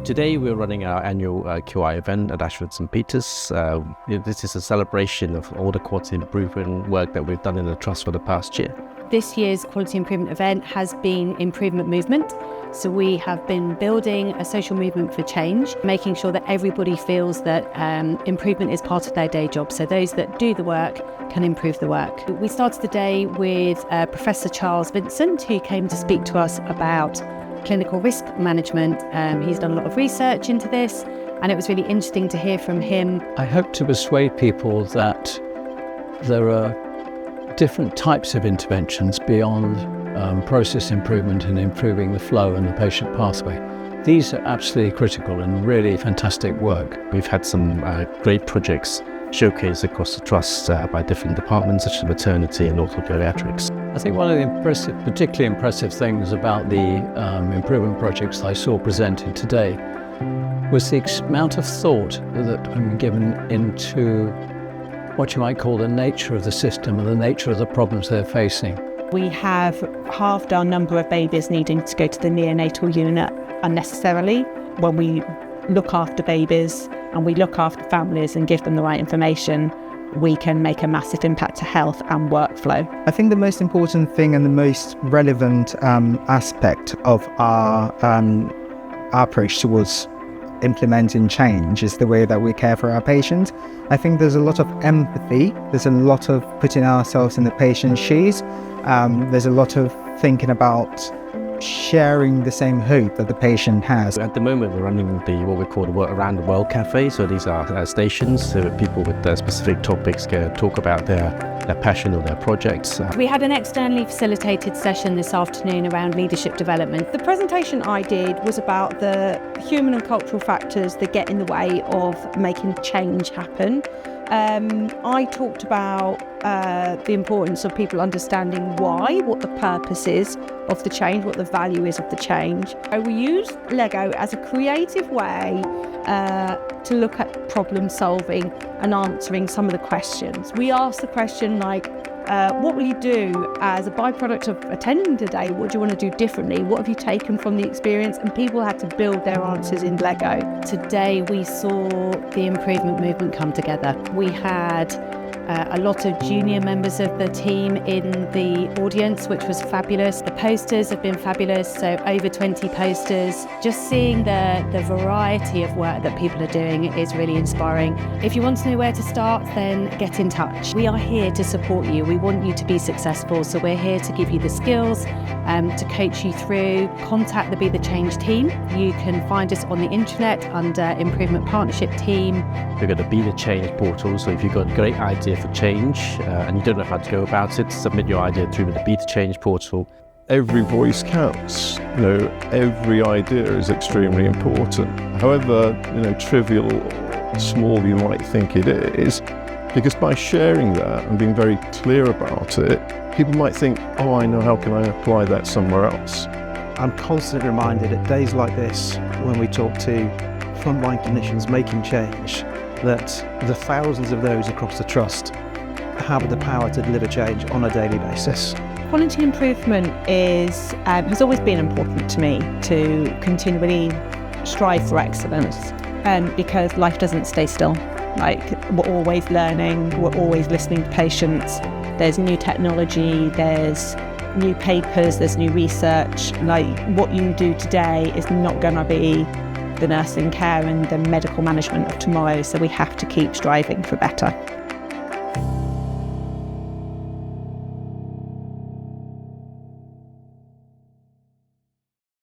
Today we're running our annual QI event at Ashford and St Peter's. This is a celebration of all the quality improvement work that we've done in the Trust for the past year. This year's quality improvement event has been improvement movement. So we have been building a social movement for change, making sure that everybody feels that improvement is part of their day job. So those that do the work can improve the work. We started the day with Professor Charles Vincent, who came to speak to us about clinical risk management. He's done a lot of research into this, and it was really interesting to hear from him. I hope to persuade people that there are different types of interventions beyond process improvement and improving the flow and the patient pathway. These are absolutely critical and really fantastic work. We've had some great projects showcased across the Trust by different departments such as maternity and orthopediatrics. I think one of the particularly impressive things about the improvement projects I saw presented today was the amount of thought that I'm given into what you might call the nature of the system and the nature of the problems they're facing. We have halved our number of babies needing to go to the neonatal unit unnecessarily. When we look after babies and we look after families and give them the right information, we can make a massive impact to health and workflow. I think the most important thing and the most relevant aspect of our approach towards implementing change is the way that we care for our patients. I think there's a lot of empathy, there's a lot of putting ourselves in the patient's shoes, there's a lot of thinking about sharing the same hope that the patient has. At the moment we're running what we call the Around the World Cafe, so these are stations so people with specific topics can talk about their passion or their projects. We had an externally facilitated session this afternoon around leadership development. The presentation I did was about the human and cultural factors that get in the way of making change happen. I talked about the importance of people understanding why, what the purpose is of the change, what the value is of the change. We used Lego as a creative way to look at problem solving and answering some of the questions. We asked the question like, what will you do as a byproduct of attending today? What do you want to do differently? What have you taken from the experience? And people had to build their answers in Lego. Today we saw the improvement movement come together. We had a lot of junior members of the team in the audience, which was fabulous. The posters have been fabulous, so over 20 posters. Just seeing the variety of work that people are doing is really inspiring. If you want to know where to start, then get in touch. We are here to support you. We want you to be successful, so we're here to give you the skills, to coach you through. Contact the Be the Change team. You can find us on the internet under Improvement Partnership Team. We've got the Be the Change portal, so if you've got a great idea for change and you don't know how to go about it, submit your idea through the Be the Change portal. Every voice counts. Every idea is extremely important. However, trivial or small you might think it is, because by sharing that and being very clear about it, people might think, oh, I know, how can I apply that somewhere else? I'm constantly reminded at days like this, when we talk to frontline clinicians making change, that the thousands of those across the Trust have the power to deliver change on a daily basis. Quality improvement has always been important to me, to continually strive for excellence, because life doesn't stay still. We're always learning, we're always listening to patients. There's new technology, there's new papers, there's new research. What you do today is not going to be the nursing care and the medical management of tomorrow, so we have to keep striving for better.